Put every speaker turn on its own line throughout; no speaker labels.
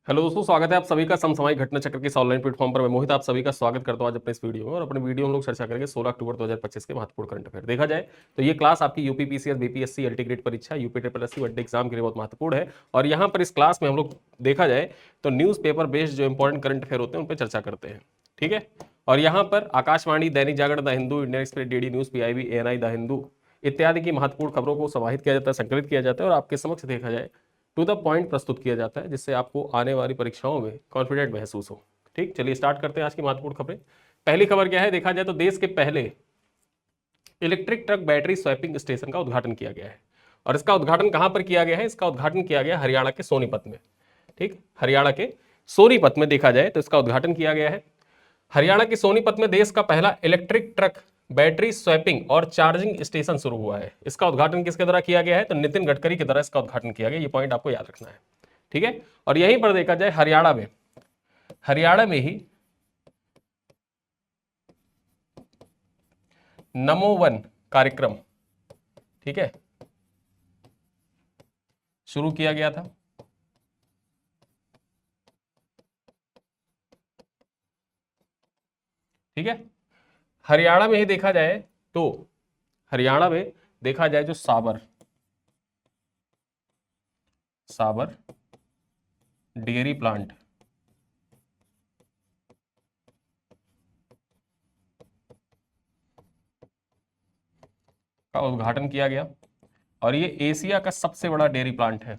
Hello दोस्तों, स्वागत है आप सभी का समसामयिक घटना चक्र के इस ऑनलाइन प्लेटफॉर्म पर। मैं मोहित आप सभी का स्वागत करता हूं आज अपने इस वीडियो में। और अपने वीडियो में हम लोग चर्चा करेंगे 16 अक्टूबर 2025 के महत्वपूर्ण करंट अफेयर। देखा जाए तो ये क्लास आपकी UP PCS BPSC LT grade परीक्षा UP triple SC one day exam के लिए बहुत महत्वपूर्ण है। और यहाँ पर इस क्लास में हम लोग देखा जाए तो न्यूज पेपर बेस्ड जो इंपॉर्टेंट करंट अफेयर होते हैं उन पर चर्चा करते हैं। ठीक है। और यहाँ पर Akashvani, Dainik Jagran, the Hindu, Indian Express, DD news, PIB, ANI, the Hindu इत्यादि की महत्वपूर्ण खबरों को समाहित किया जाता है, संकलित किया जाता है और आपके समक्ष देखा जाए टू द पॉइंट प्रस्तुत किया जाता है, जिससे आपको आने वाली परीक्षाओं में कॉन्फिडेंट महसूस हो। ठीक, चलिए स्टार्ट करते हैं आज की महत्वपूर्ण खबरें। पहली खबर क्या है, देखा जाए तो देश के पहले electric truck battery swapping station का उद्घाटन किया गया है। और इसका उद्घाटन कहां पर किया गया है? इसका उद्घाटन किया गया हरियाणा के सोनीपत में। ठीक, हरियाणा के सोनीपत में देखा जाए तो इसका उद्घाटन किया गया है। हरियाणा के सोनीपत में देश का पहला इलेक्ट्रिक ट्रक बैटरी स्वैपिंग और चार्जिंग स्टेशन शुरू हुआ है। इसका उद्घाटन किसके द्वारा किया गया है? तो नितिन गडकरी के द्वारा इसका उद्घाटन किया गया। ये पॉइंट आपको याद रखना है। ठीक है। और यहीं पर देखा जाए हरियाणा में ही नमो वन कार्यक्रम, ठीक है, शुरू किया गया था। ठीक है। हरियाणा में ही देखा जाए तो हरियाणा में देखा जाए जो साबर डेयरी प्लांट का उद्घाटन किया गया। और ये एशिया का सबसे बड़ा डेयरी प्लांट है।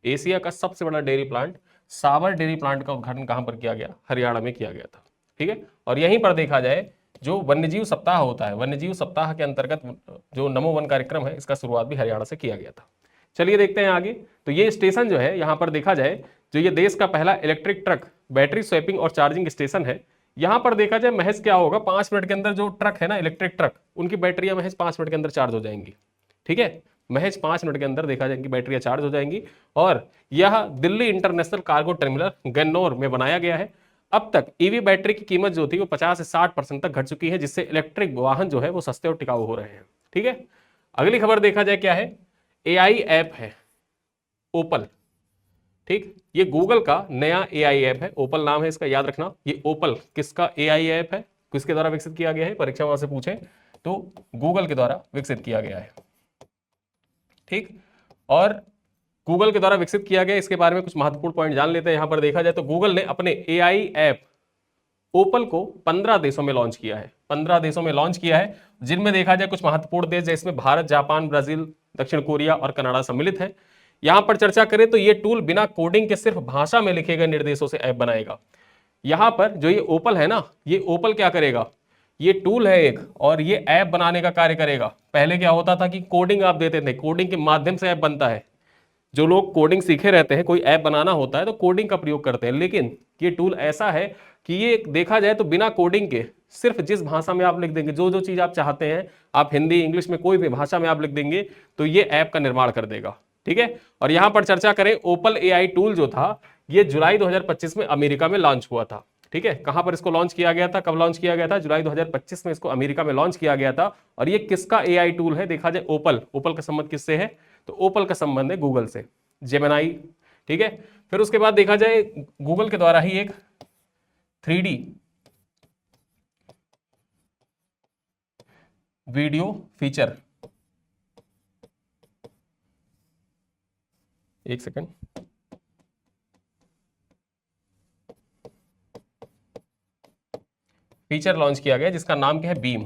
एशिया का सबसे बड़ा डेयरी प्लांट साबर डेयरी प्लांट का उद्घाटन कहां पर किया गया? हरियाणा में किया गया था। ठीक है। और यहीं पर देखा जाए जो वन्यजीव सप्ताह होता है, वन्यजीव सप्ताह के अंतर्गत जो नमो वन कार्यक्रम है, इसका शुरुआत भी हरियाणा से किया गया था। चलिए देखते हैं आगे। तो ये स्टेशन जो है, यहां पर देखा जाए जो ये देश का पहला इलेक्ट्रिक ट्रक बैटरी स्वैपिंग और चार्जिंग स्टेशन है। यहां पर देखा जाए महज क्या होगा, 5 मिनट के अंदर जो ट्रक है ना, इलेक्ट्रिक ट्रक, उनकी बैटरियां महज 5 मिनट के अंदर चार्ज हो जाएंगी। ठीक है। महज 5 मिनट के अंदर देखा जाए कि बैटरियां चार्ज हो जाएंगी। और यह Delhi international cargo terminal Gannaur में बनाया गया है। अब तक ईवी बैटरी की कीमत जो थी वो 50 से 60% तक घट चुकी है, जिससे इलेक्ट्रिक वाहन जो है वो सस्ते और टिकाऊ हो रहे हैं। ठीक है। अगली खबर देखा जाए क्या है, एआई ऐप है ओपल। ठीक, ये गूगल का नया एआई ऐप है, ओपल नाम है इसका, याद रखना। ये ओपल किसका एआई ऐप है, किसके द्वारा विकसित किया गया है? परीक्षा वहां से पूछे तो गूगल के द्वारा विकसित किया गया है। ठीक। और गूगल के द्वारा विकसित किया गया, इसके बारे में कुछ महत्वपूर्ण पॉइंट जान लेते हैं। यहां पर देखा जाए तो गूगल ने अपने एआई ऐप ओपल को 15 देशों में लॉन्च किया है। 15 देशों में लॉन्च किया है, जिनमें देखा जाए कुछ महत्वपूर्ण देश जिसमें भारत, जापान, ब्राजील, दक्षिण कोरिया और कनाडा सम्मिलित है। यहां पर चर्चा करें तो ये टूल बिना कोडिंग के सिर्फ भाषा में लिखे गए निर्देशों से ऐप बनाएगा। यहां पर जो ये ओपल है ना, ये ओपल क्या करेगा, ये टूल है एक, और ये ऐप बनाने का कार्य करेगा। पहले क्या होता था कि कोडिंग आप देते थे, कोडिंग के माध्यम से ऐप बनता है। जो लोग कोडिंग सीखे रहते हैं, कोई ऐप बनाना होता है तो कोडिंग का प्रयोग करते हैं। लेकिन ये टूल ऐसा है कि ये देखा जाए तो बिना कोडिंग के सिर्फ जिस भाषा में आप लिख देंगे, जो जो चीज आप चाहते हैं, आप हिंदी, इंग्लिश में कोई भी भाषा में आप लिख देंगे तो ये ऐप का निर्माण कर देगा। ठीक है। और यहां पर चर्चा करें, ओपल एआई टूल जो था ये जुलाई 2025 में अमेरिका में लॉन्च हुआ था। ठीक है। कहां पर इसको लॉन्च किया गया था, कब लॉन्च किया गया था? जुलाई 2025 में इसको अमेरिका में लॉन्च किया गया था। और ये किसका एआई टूल है? देखा जाए ओपल का संबंध किससे है? तो ओपल का संबंध है गूगल से, जेमिनाई। ठीक है। फिर उसके बाद देखा जाए गूगल के द्वारा ही एक 3D वीडियो फीचर, एक सेकंड, फीचर लॉन्च किया गया जिसका नाम क्या है? बीम।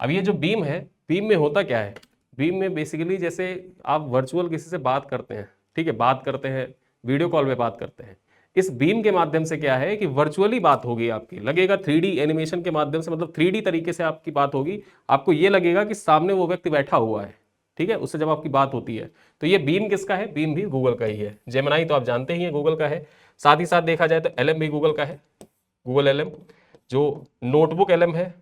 अब ये जो बीम है, बीम में होता क्या है? बीम में बेसिकली जैसे आप वर्चुअल किसी से बात करते हैं, ठीक है, बात करते हैं, वीडियो कॉल में बात करते हैं, इस बीम के माध्यम से क्या है कि वर्चुअली बात होगी आपकी, लगेगा 3D एनिमेशन के माध्यम से, मतलब 3D तरीके से आपकी बात होगी। आपको ये लगेगा कि सामने वो व्यक्ति बैठा हुआ है। ठीक है। उससे जब आपकी बात होती है तो ये बीम किसका है? बीम भी गूगल का ही है। जेमिनाई तो आप जानते ही हैं गूगल का है। साथ ही साथ देखा जाए तो एलएम भी गूगल का है, गूगल एलएम। जो नोटबुक एलएम है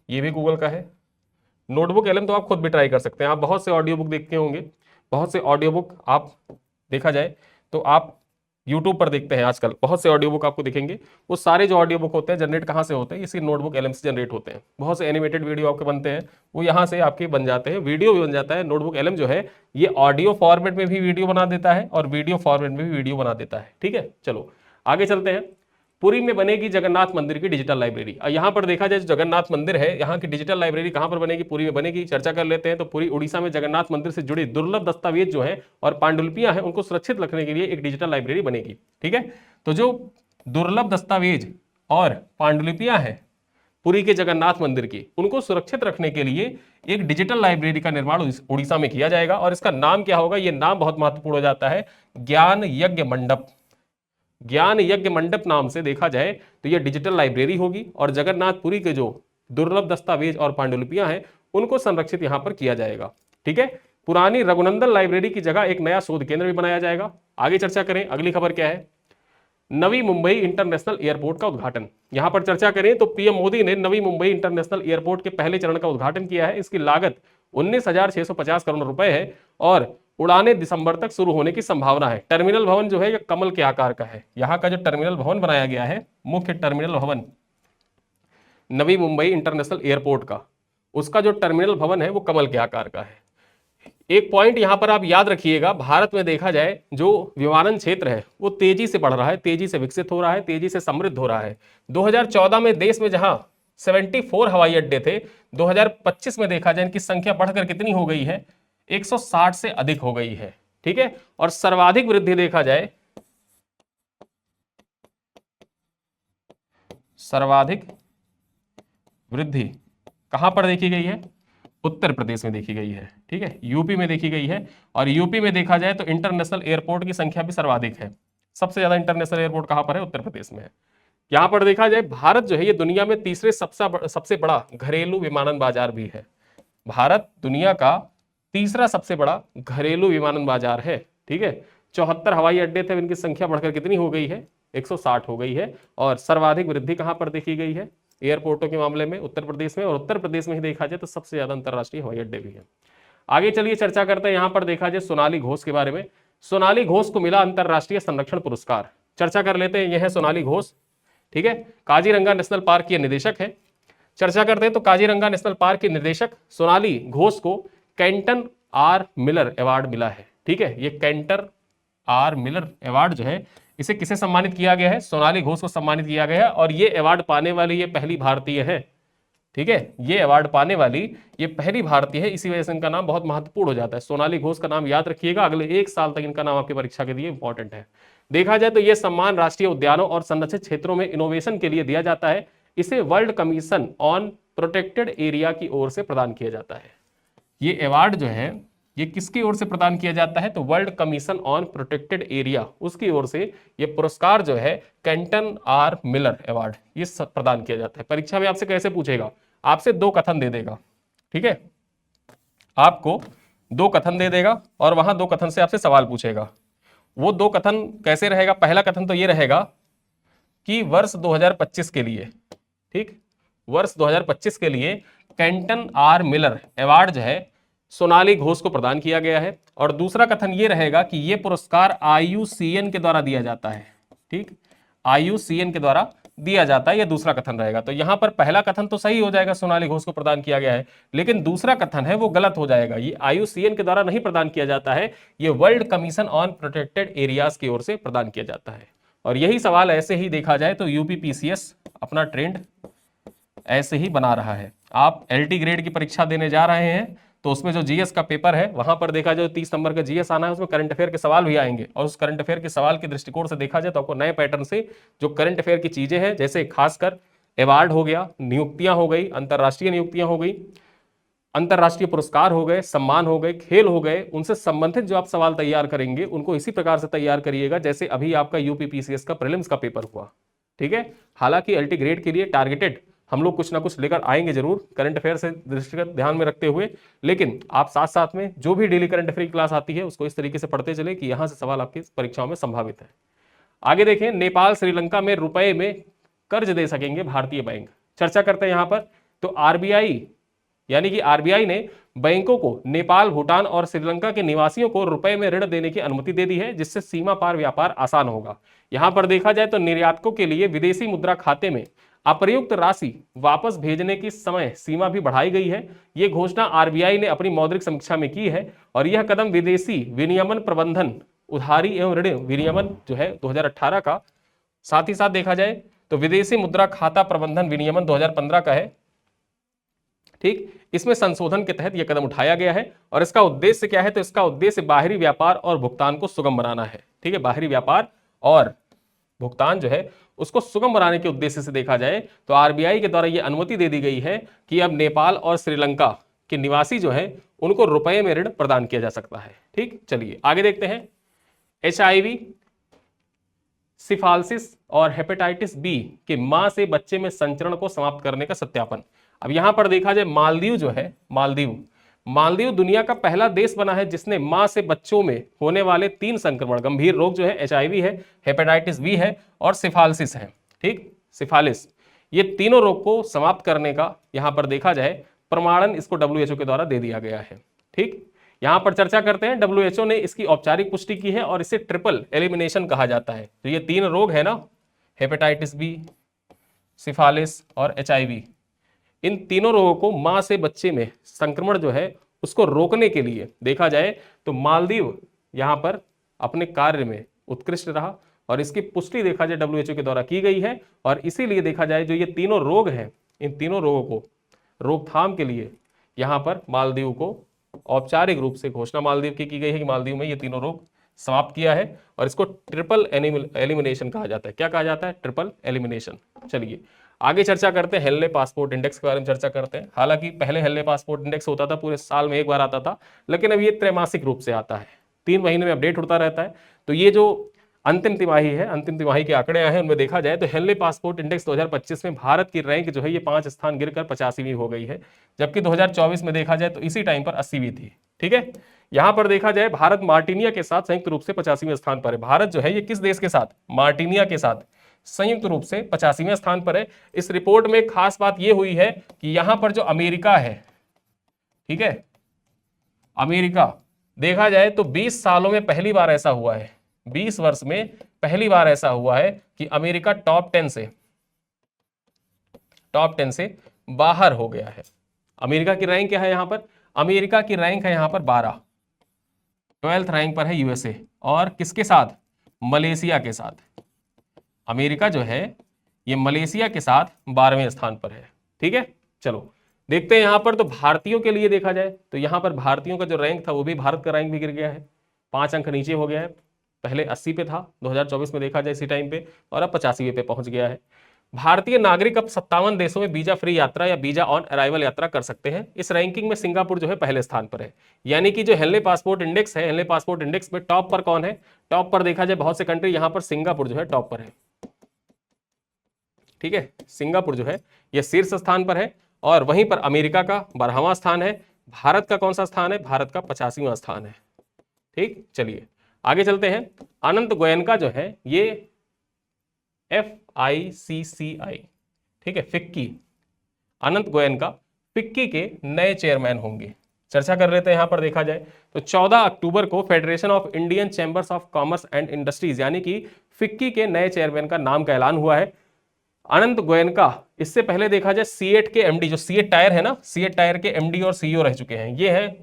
ये भी गूगल का है। नोटबुक एलएम तो आप खुद भी ट्राई कर सकते हैं। आप बहुत से ऑडियो बुक देखते होंगे, बहुत से ऑडियो बुक आप देखा जाए तो आप यूट्यूब पर देखते हैं आजकल बहुत से ऑडियो बुक आपको दिखेंगे, वो सारे जो ऑडियो बुक होते हैं जनरेट कहाँ से होते हैं, इसी नोटबुक एलएम से जनरेट होते हैं। बहुत से एनिमेटेड वीडियो आपके बनते हैं, वो यहाँ से आपके बन जाते हैं, वीडियो भी बन जाता है। नोटबुक एलएम जो है ये ऑडियो फॉर्मेट में भी वीडियो बना देता है और वीडियो फॉर्मेट में भी वीडियो बना देता है। ठीक है, चलो आगे चलते हैं। पुरी में बनेगी जगन्नाथ मंदिर की डिजिटल लाइब्रेरी। यहाँ पर देखा जाए जगन्नाथ मंदिर है, यहाँ की डिजिटल लाइब्रेरी कहाँ पर बनेगी, पुरी में बनेगी। चर्चा कर लेते हैं। तो पुरी उड़ीसा में जगन्नाथ मंदिर से जुड़ी दुर्लभ दस्तावेज जो है और पांडुलिपियां हैं उनको सुरक्षित रखने के लिए एक डिजिटल लाइब्रेरी बनेगी। ठीक है, तो जो दुर्लभ दस्तावेज और पांडुलिपियां हैं पुरी के जगन्नाथ मंदिर की, उनको सुरक्षित रखने के लिए एक डिजिटल लाइब्रेरी का निर्माण उड़ीसा में किया जाएगा। और इसका नाम क्या होगा, यह नाम बहुत महत्वपूर्ण हो जाता है, ज्ञान यज्ञ मंडप। ज्ञान यज्ञ मंडप नाम से देखा जाए तो यह डिजिटल लाइब्रेरी होगी और जगन्नाथपुरी के जो दुर्लभ दस्तावेज और पांडुलिपियां हैं उनको संरक्षित यहां पर किया जाएगा। ठीक है, पुरानी रघुनंदन लाइब्रेरी की जगह एक नया शोध केंद्र भी बनाया जाएगा। आगे चर्चा करें, अगली खबर क्या है, नवी मुंबई इंटरनेशनल एयरपोर्ट का उद्घाटन। यहां पर चर्चा करें तो पीएम मोदी ने नवी मुंबई इंटरनेशनल एयरपोर्ट के पहले चरण का उद्घाटन किया है। इसकी लागत 19,650 करोड़ रुपए है और उड़ानें दिसंबर तक शुरू होने की संभावना है। टर्मिनल भवन जो है यह कमल के आकार का है। यहां का जो टर्मिनल भवन बनाया गया है, मुख्य टर्मिनल भवन नवी मुंबई इंटरनेशनल एयरपोर्ट का, उसका जो टर्मिनल भवन है वो कमल के आकार का है। एक पॉइंट यहां पर आप याद रखिएगा, भारत में देखा जाए जो विमानन क्षेत्र है वो तेजी से बढ़ रहा है, तेजी से विकसित हो रहा है, तेजी से समृद्ध हो रहा है। 2014 में देश में जहां 74 हवाई अड्डे थे, 2025 में देखा जाए इनकी संख्या बढ़कर कितनी हो गई है, 160 से अधिक हो गई है। ठीक है, और सर्वाधिक वृद्धि देखा जाए, सर्वाधिक वृद्धि कहां पर देखी गई है, उत्तर प्रदेश में देखी गई है। ठीक है, यूपी में देखी गई है। और यूपी में देखा जाए तो इंटरनेशनल एयरपोर्ट की संख्या भी सर्वाधिक है। सबसे ज्यादा इंटरनेशनल एयरपोर्ट कहां पर है, उत्तर प्रदेश में है। यहां पर देखा जाए भारत जो है ये दुनिया में तीसरे सबसे बड़ा घरेलू विमानन बाजार भी है। भारत दुनिया का तीसरा सबसे बड़ा घरेलू विमानन बाजार है। ठीक है, 74 हवाई अड्डे थे, इनकी संख्या बढ़कर कितनी हो गई है, 160 हो गई है। और सर्वाधिक वृद्धि कहां पर देखी गई है, एयरपोर्टों के मामले में उत्तर प्रदेश में। और उत्तर प्रदेश में ही देखा जाए तो सबसे ज्यादा अंतरराष्ट्रीय हवाई अड्डे भी है। आगे चलिए चर्चा करते हैं, यहां पर देखा जाए सोनाली घोष के बारे में। सोनाली घोष को मिला अंतरराष्ट्रीय संरक्षण पुरस्कार। चर्चा कर लेते हैं, यह है सोनाली घोष। ठीक है, काजीरंगा नेशनल पार्क की निदेशक है। चर्चा करते हैं तो काजीरंगा नेशनल पार्क की निदेशक सोनाली घोष को कैंटन आर मिलर अवार्ड मिला है। ठीक है, ये कैंटर आर मिलर अवार्ड जो है इसे किसे सम्मानित किया गया है, सोनाली घोष को सम्मानित किया गया है। और ये अवार्ड पाने वाली ये पहली भारतीय है। ठीक है, ये अवार्ड पाने वाली ये पहली भारतीय है, इसी वजह से इनका नाम बहुत महत्वपूर्ण हो जाता है। सोनाली घोष का नाम याद रखिएगा, अगले 1 साल तक इनका नाम आपकी परीक्षा के लिए इंपॉर्टेंट है। देखा जाए तो यह सम्मान राष्ट्रीय उद्यानों और संरक्षित क्षेत्रों में इनोवेशन के लिए दिया जाता है। इसे world commission on protected area की ओर से प्रदान किया जाता है। ये अवार्ड जो है ये किसकी ओर से प्रदान किया जाता है, तो world commission on protected area, उसकी ओर से ये पुरस्कार जो है कैंटन आर मिलर अवार्ड ये प्रदान किया जाता है। परीक्षा में आपसे कैसे पूछेगा, आपसे 2 कथन दे देगा। ठीक है, आपको 2 कथन दे देगा और वहां 2 कथन से आपसे सवाल पूछेगा। वो 2 कथन कैसे रहेगा, पहला कथन तो ये रहेगा कि वर्ष 2025 के लिए, ठीक, वर्ष 2025 के लिए कैंटन आर मिलर अवार्ड जो है सोनाली घोष को प्रदान किया गया है। और दूसरा कथन ये रहेगा कि यह पुरस्कार IUCN के द्वारा दिया जाता है। ठीक, IUCN के द्वारा दिया जाता है, यह दूसरा कथन रहेगा। तो यहां पर पहला कथन तो सही हो जाएगा, सोनाली घोष को प्रदान किया गया है, लेकिन दूसरा कथन है वो गलत हो जाएगा। ये IUCN के द्वारा नहीं प्रदान किया जाता है, ये world commission on protected areas की ओर से प्रदान किया जाता है। और यही सवाल ऐसे ही देखा जाए तो UPPCS अपना ट्रेंड ऐसे ही बना रहा है। आप LT ग्रेड की परीक्षा देने जा रहे हैं तो उसमें जो GS का पेपर है वहां पर देखा जाए 30 नंबर का GS आना है, उसमें करंट अफेयर के सवाल भी आएंगे। और उस करंट अफेयर के सवाल के दृष्टिकोण से देखा जाए तो आपको नए पैटर्न से जो करंट अफेयर की चीजें हैं, जैसे खासकर अवार्ड हो गया, नियुक्तियां हो गई, अंतरराष्ट्रीय नियुक्तियां हो गई, अंतरराष्ट्रीय पुरस्कार हो गए, सम्मान हो गए, खेल हो गए, उनसे संबंधित जो आप सवाल तैयार करेंगे उनको इसी प्रकार से तैयार करिएगा जैसे अभी आपका UPPCS का प्रीलिम्स का पेपर हुआ। ठीक है, हालांकि LT ग्रेड के लिए टारगेटेड हम लोग कुछ ना कुछ लेकर आएंगे जरूर, करंट अफेयर से दृष्टिगत ध्यान में रखते हुए, लेकिन आप साथ साथ में जो भी डेली करंट अफेयर की क्लास आती है उसको इस तरीके से पढ़ते चले कि यहां से सवाल आपकी परीक्षाओं में संभावित है। आगे देखें, नेपाल श्रीलंका में रुपए में कर्ज दे सकेंगे भारतीय बैंक। चर्चा करते हैं यहां पर, तो RBI यानी कि आरबीआई ने बैंकों को नेपाल, भूटान और श्रीलंका के निवासियों को रुपए में ऋण देने की अनुमति दे दी है, जिससे सीमा पार व्यापार आसान होगा। यहां पर देखा जाए तो निर्यातकों के लिए विदेशी मुद्रा खाते में अप्रयुक्त राशि वापस भेजने की समय सीमा भी बढ़ाई गई है। यह घोषणा आरबीआई ने अपनी मौद्रिक समीक्षा में की है और यह कदम विदेशी विनियमन प्रबंधन उधारी एवं ऋण विनियमन जो है 2018 का, साथ ही साथ देखा जाए तो विदेशी मुद्रा खाता प्रबंधन विनियमन 2015 का है। ठीक, इसमें संशोधन के तहत यह कदम उठाया गया है और इसका उद्देश्य क्या है? तो इसका उद्देश्य बाहरी व्यापार और भुगतान को सुगम बनाना है। ठीक है, बाहरी व्यापार और भुगतान जो है उसको सुगम बनाने के उद्देश्य से देखा जाए तो आरबीआई के द्वारा यह अनुमति दे दी गई है कि अब नेपाल और श्रीलंका के निवासी जो है उनको रुपए में ऋण प्रदान किया जा सकता है। ठीक, चलिए आगे देखते हैं। HIV, सिफालिसिस और हेपेटाइटिस बी के मां से बच्चे में संचरण को समाप्त करने का सत्यापन। अब यहां पर देखा जाए मालदीव जो है, मालदीव दुनिया का पहला देश बना है जिसने मां से बच्चों में होने वाले 3 संक्रमण गंभीर रोग जो है HIV है, हेपेटाइटिस बी है और सिफालिसिस है। ठीक, सिफालिस, ये तीनों रोग को समाप्त करने का यहां पर देखा जाए प्रमाणन इसको WHO के द्वारा दे दिया गया है। ठीक, यहां पर चर्चा करते हैं, WHO ने इसकी औपचारिक पुष्टि की है और इसे ट्रिपल एलिमिनेशन कहा जाता है। तो ये 3 रोग है ना, हेपेटाइटिस बी, सिफालिस और HIV, इन तीनों रोगों को मां से बच्चे में संक्रमण जो है उसको रोकने के लिए देखा जाए तो मालदीव यहां पर अपने कार्य में उत्कृष्ट रहा और इसकी पुष्टि देखा जाए WHO के द्वारा की गई है और इसीलिए देखा जाए जो ये तीनों रोग हैं, इन तीनों रोगों को रोकथाम के लिए यहां पर मालदीव को औपचारिक रूप से घोषणा मालदीव की गई है कि मालदीव में ये तीनों रोग समाप्त किया है और इसको ट्रिपल एलिमिनेशन कहा जाता है। क्या कहा जाता है? Triple elimination. चलिए आगे चर्चा करते हैं, हेनले पासपोर्ट इंडेक्स के बारे में चर्चा करते हैं। हालांकि पहले हेनले पासपोर्ट इंडेक्स होता था, पूरे साल में एक बार आता था, लेकिन अब ये त्रैमासिक रूप से आता है, 3 महीने में अपडेट होता रहता है। तो ये जो अंतिम तिमाही है, अंतिम तिमाही के आंकड़े आए हैं उनमें देखा जाए तो हेनले पासपोर्ट इंडेक्स 2025 में भारत की रैंक जो है ये 5 स्थान गिरकर 85वीं हो गई है, जबकि 2024 में देखा जाए तो इसी टाइम पर 80वीं थी। ठीक है, यहां पर देखा जाए भारत मार्टिनिया के साथ संयुक्त रूप से 85वें स्थान पर है। भारत जो है ये किस देश के साथ? मार्टिनिया के साथ संयुक्त रूप से 85वें स्थान पर है। इस रिपोर्ट में खास बात यह हुई है कि यहां पर जो अमेरिका है, ठीक है, अमेरिका देखा जाए तो 20 सालों में पहली बार ऐसा हुआ है, 20 वर्ष में पहली बार ऐसा हुआ है कि अमेरिका टॉप 10 से बाहर हो गया है। अमेरिका की रैंक क्या है यहां पर? अमेरिका की रैंक है यहां पर 12, 12th रैंक पर है यूएसए, और किसके साथ? मलेशिया के साथ। अमेरिका जो है ये मलेशिया के साथ 12वें स्थान पर है। ठीक है, चलो देखते हैं यहां पर। तो भारतीयों के लिए देखा जाए तो यहां पर भारतीयों का जो रैंक था वो भी, भारत का रैंक भी गिर गया है, 5 अंक नीचे हो गया है। पहले 80 पे था 2024 में देखा जाए इसी टाइम पे, और अब 85वें पे पहुंच गया है। भारतीय नागरिक अब 57 देशों में वीजा फ्री यात्रा या वीजा ऑन अराइवल यात्रा कर सकते हैं। इस रैंकिंग में सिंगापुर जो है पहले स्थान पर है। यानी कि जो हेनले पासपोर्ट इंडेक्स है, हेनले पासपोर्ट इंडेक्स में टॉप पर कौन है? टॉप पर देखा जाए बहुत से कंट्री, यहां पर सिंगापुर जो है टॉप पर है। ठीक है, सिंगापुर जो है यह शीर्ष स्थान पर है, और वहीं पर अमेरिका का 12वां स्थान है। भारत का कौन सा स्थान है? भारत का 85वां स्थान है। ठीक, चलिए आगे चलते हैं। अनंत गोयनका जो है ये FICCI, ठीक है, फिक्की, अनंत गोयनका फिक्की के नए चेयरमैन होंगे। चर्चा कर लेते हैं यहां पर देखा जाए तो 14 अक्टूबर को federation of Indian chambers of commerce and industries यानी कि फिक्की के नए चेयरमैन का नाम का ऐलान हुआ है। अनंत गोयनका इससे पहले देखा जाए सीएट के एमडी, जो सीएट टायर है ना, सीएट टायर के एमडी और सीईओ रह चुके हैं, ये है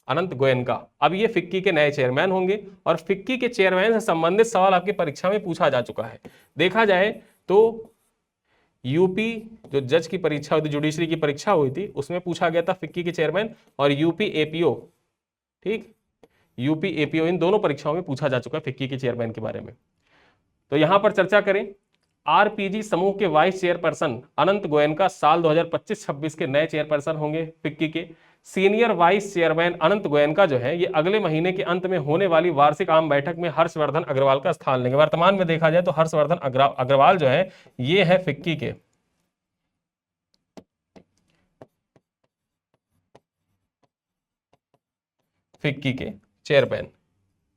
अनंत गोयनका। अब ये फिक्की के नए चेयरमैन होंगे, और फिक्की के चेयरमैन से संबंधित सवाल आपकी परीक्षा में पूछा जा चुका है। देखा जाए तो यूपी जो जज की परीक्षा हुई थी, जुडिशरी की परीक्षा हुई थी, उसमें पूछा गया था फिक्की के चेयरमैन, और यूपी एपीओ, ठीक, यूपी एपीओ, इन दोनों परीक्षाओं में पूछा जा चुका है फिक्की के चेयरमैन के बारे में। तो यहां पर चर्चा करें, आरपीजी समूह के वाइस चेयरपर्सन अनंत गोयनका साल 2025-26 के नए चेयरपर्सन होंगे फिक्की के। सीनियर वाइस चेयरमैन अनंत गोयनका जो है ये अगले महीने के अंत में होने वाली वार्षिक आम बैठक में हर्षवर्धन अग्रवाल का स्थान लेंगे। वर्तमान में देखा जाए तो हर्षवर्धन अग्रवाल जो है ये है फिक्की के चेयरमैन।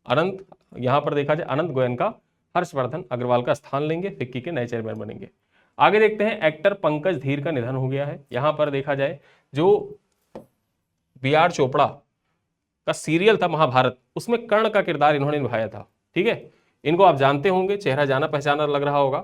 अनंत, यहां पर देखा जाए अनंत गोयनका हर्षवर्धन अग्रवाल का स्थान लेंगे, फिक्की के नए चेयरमैन बनेंगे। आगे देखते हैं, एक्टर पंकज धीर का निधन हो गया है। यहां पर देखा जाए जो बी आर चोपड़ा का सीरियल था महाभारत, उसमें कर्ण का किरदार इन्होंने निभाया था। ठीक है, इनको आप जानते होंगे, चेहरा जाना पहचाना लग रहा होगा।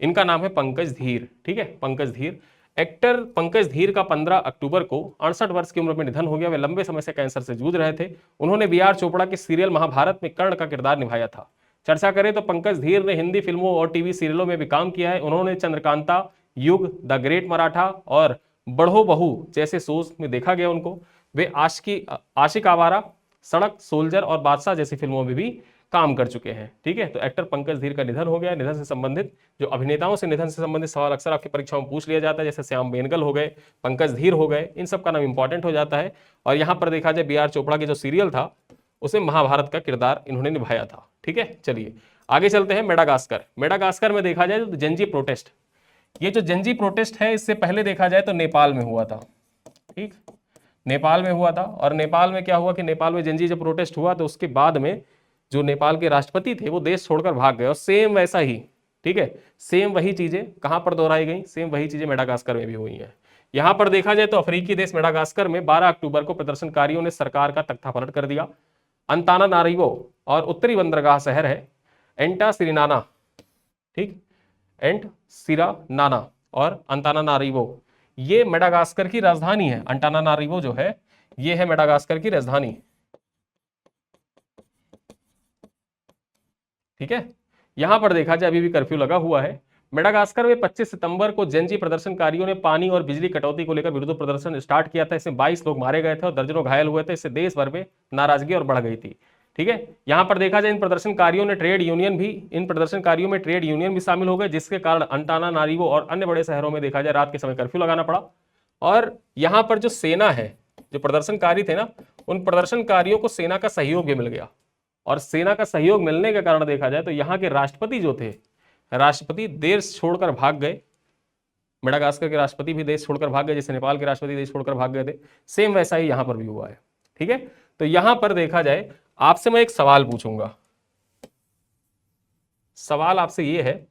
इनका नाम है पंकज धीर। ठीक है, पंकज धीर। एक्टर पंकज धीर का 15 अक्टूबर को 68 वर्ष की उम्र में निधन हो गया। वे लंबे समय से कैंसर से जूझ रहे थे। उन्होंने बी आर चोपड़ा के सीरियल महाभारत में कर्ण का किरदार निभाया था। चर्चा करें तो पंकज धीर ने हिंदी फिल्मों और टीवी सीरियलों में भी काम किया है। उन्होंने चंद्रकांता, युग, द ग्रेट मराठा और बढ़ो बहू जैसे शोज में देखा गया उनको। वे आशिक आवारा, सड़क, सोल्जर और बादशाह जैसी फिल्मों में भी काम कर चुके हैं। ठीक है, तो एक्टर पंकज धीर का निधन हो गया। निधन से संबंधित जो अभिनेताओं से निधन से संबंधित सवाल अक्सर आपकी परीक्षाओं में पूछ लिया जाता है, जैसे श्याम बेनेगल हो गए, पंकज धीर हो गए, इन सब का नाम इंपॉर्टेंट हो जाता है। और यहां पर देखा जाए बी आर चोपड़ा की जो सीरियल था उसमें महाभारत का किरदार इन्होंने निभाया था। ठीक है, चलिए आगे चलते हैं। मेडागास्कर। मेडागास्कर में देखा जाए तो जेंजी प्रोटेस्ट, ये जो जेंजी प्रोटेस्ट है इससे पहले देखा जाए तो नेपाल में हुआ था। ठीक, नेपाल में हुआ था। और नेपाल में क्या हुआ कि नेपाल में जेंजी जब प्रोटेस्ट हुआ तो उसके बाद में जो नेपाल के राष्ट्रपति थे वो देश छोड़कर भाग गए। और सेम वैसा ही, ठीक है, सेम वही चीजें कहां पर दोहराई गई, सेम वही चीजें मेडागास्कर में भी हुई हैं। यहां पर देखा जाए तो अफ्रीकी देश मेडागास्कर में 12 अक्टूबर को प्रदर्शनकारियों ने सरकार का तख्तापलट कर दिया। अंतानानारिवो और उत्तरी बंदरगाह शहर है एंटा सिरिनाना। ठीक, एंट सिरानाना और अंतानानारिवो, ये मेडागास्कर की राजधानी है। अंटानानारिवो जो है ये है मेडागास्कर की राजधानी। ठीक है, यहां पर देखा जाए अभी भी कर्फ्यू लगा हुआ है। मेडागास्कर में 25 सितंबर को जेंजी प्रदर्शनकारियों ने पानी और बिजली कटौती को लेकर विरोध प्रदर्शन स्टार्ट किया था। इसमें 22 लोग मारे गए थे और दर्जनों घायल हुए थे। इससे देश भर में नाराजगी और बढ़ गई थी। ठीक है, यहां पर देखा जाए इन प्रदर्शनकारियों में ट्रेड यूनियन भी शामिल हो गए, जिसके कारण अंटानानारिवो और अन्य बड़े शहरों में देखा जाए रात के समय कर्फ्यू लगाना पड़ा। और यहां पर जो सेना है, जो प्रदर्शनकारी थे ना, उन प्रदर्शनकारियों को सेना का सहयोग भी मिल गया। और सेना का सहयोग मिलने के कारण देखा जाए तो यहाँ के राष्ट्रपति जो थे, राष्ट्रपति देश छोड़कर भाग गए। मेडागास्कर के राष्ट्रपति भी देश छोड़कर भाग गए, जैसे नेपाल के राष्ट्रपति देश छोड़कर भाग गए थे, सेम वैसा ही यहां पर भी हुआ है। ठीक है, तो यहां पर देखा जाए आपसे मैं एक सवाल पूछूंगा। सवाल आपसे ये है,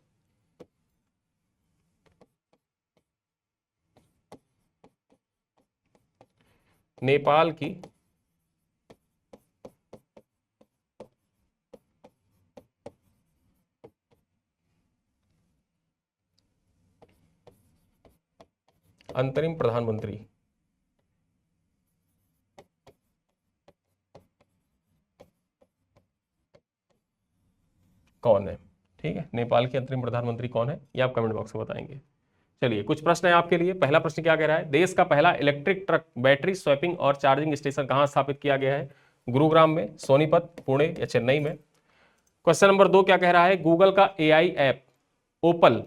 नेपाल की अंतरिम प्रधानमंत्री कौन है? ठीक है, नेपाल के अंतरिम प्रधानमंत्री कौन है ये आप कमेंट बॉक्स में बताएंगे। चलिए कुछ प्रश्न है आपके लिए। पहला प्रश्न क्या कह रहा है, देश का पहला इलेक्ट्रिक ट्रक बैटरी स्वैपिंग और चार्जिंग स्टेशन कहां स्थापित किया गया है? गुरुग्राम में, सोनीपत, पुणे या चेन्नई में? क्वेश्चन नंबर 2 क्या कह रहा है, गूगल का एआई ऐप ओपल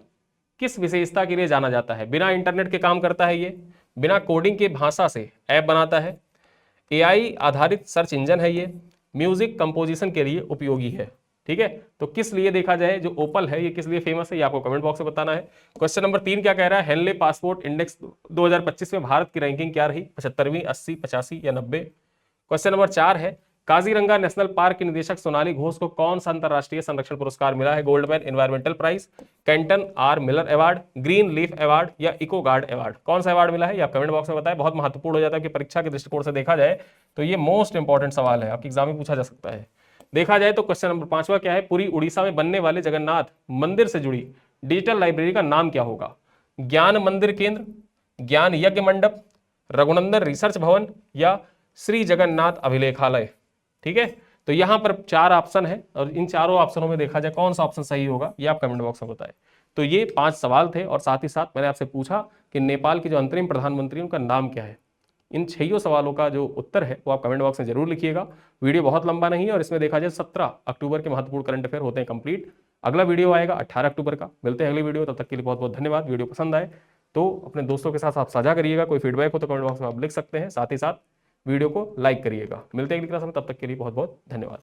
किस विशेषता के लिए जाना जाता है? बिना इंटरनेट के काम करता है ये, बिना कोडिंग के भाषा से ऐप बनाता है, एआई आधारित सर्च इंजन है ये, म्यूजिक कंपोजिशन के लिए उपयोगी है। ठीक है, तो किस लिए देखा जाए जो ओपल है ये किस लिए फेमस है ये आपको कमेंट बॉक्स में बताना है। क्वेश्चन नंबर 3 क्या कह रहा है, हेनले पासपोर्ट इंडेक्स 2025 में भारत की रैंकिंग क्या रही? 75वीं, 80, 85 या 90? क्वेश्चन नंबर 4 है, काजीरंगा नेशनल पार्क की निदेशक सोनाली घोष को कौन सा अंतरराष्ट्रीय संरक्षण पुरस्कार मिला है? Goldman environmental prize, Kenton R Miller award, green leaf award या इको गार्ड अवार्ड? कौन सा अवार्ड मिला है ये आप कमेंट बॉक्स में बताएं। बहुत महत्वपूर्ण हो जाता है कि परीक्षा के दृष्टिकोण से देखा जाए तो ये मोस्ट इंपॉर्टेंट सवाल है, आपके एग्जाम में पूछा जा सकता है। देखा जाए तो क्वेश्चन नंबर 5वां क्या है, पूरी उड़ीसा में बनने वाले जगन्नाथ मंदिर से जुड़ी डिजिटल लाइब्रेरी का नाम क्या होगा? ज्ञान मंदिर केंद्र, ज्ञान यज्ञ मंडप, रघुनंदन रिसर्च भवन या श्री जगन्नाथ अभिलेखालय? ठीक है, तो यहां पर 4 ऑप्शन है और इन चारों ऑप्शनों में देखा जाए कौन सा ऑप्शन सही होगा ये आप कमेंट बॉक्स में बताएं। तो ये 5 सवाल थे और साथ ही साथ मैंने आपसे पूछा कि नेपाल के जो अंतरिम प्रधानमंत्री उनका नाम क्या है। इन 6 सवालों का जो उत्तर है वो आप कमेंट बॉक्स में जरूर लिखिएगा। वीडियो बहुत लंबा नहीं है और इसमें देखा जाए 17 अक्टूबर के महत्वपूर्ण करंट अफेयर होते हैं कंप्लीट। अगला वीडियो आएगा 18 अक्टूबर का। मिलते हैं अगली वीडियो, तब तक के लिए बहुत बहुत धन्यवाद। वीडियो पसंद आए तो अपने दोस्तों के साथ आप साझा करिएगा, कोई फीडबैक हो तो कमेंट बॉक्स में आप लिख सकते हैं, साथ ही साथ वीडियो को लाइक करिएगा। मिलते हैं अगली क्लास में, तब तक के लिए बहुत बहुत धन्यवाद।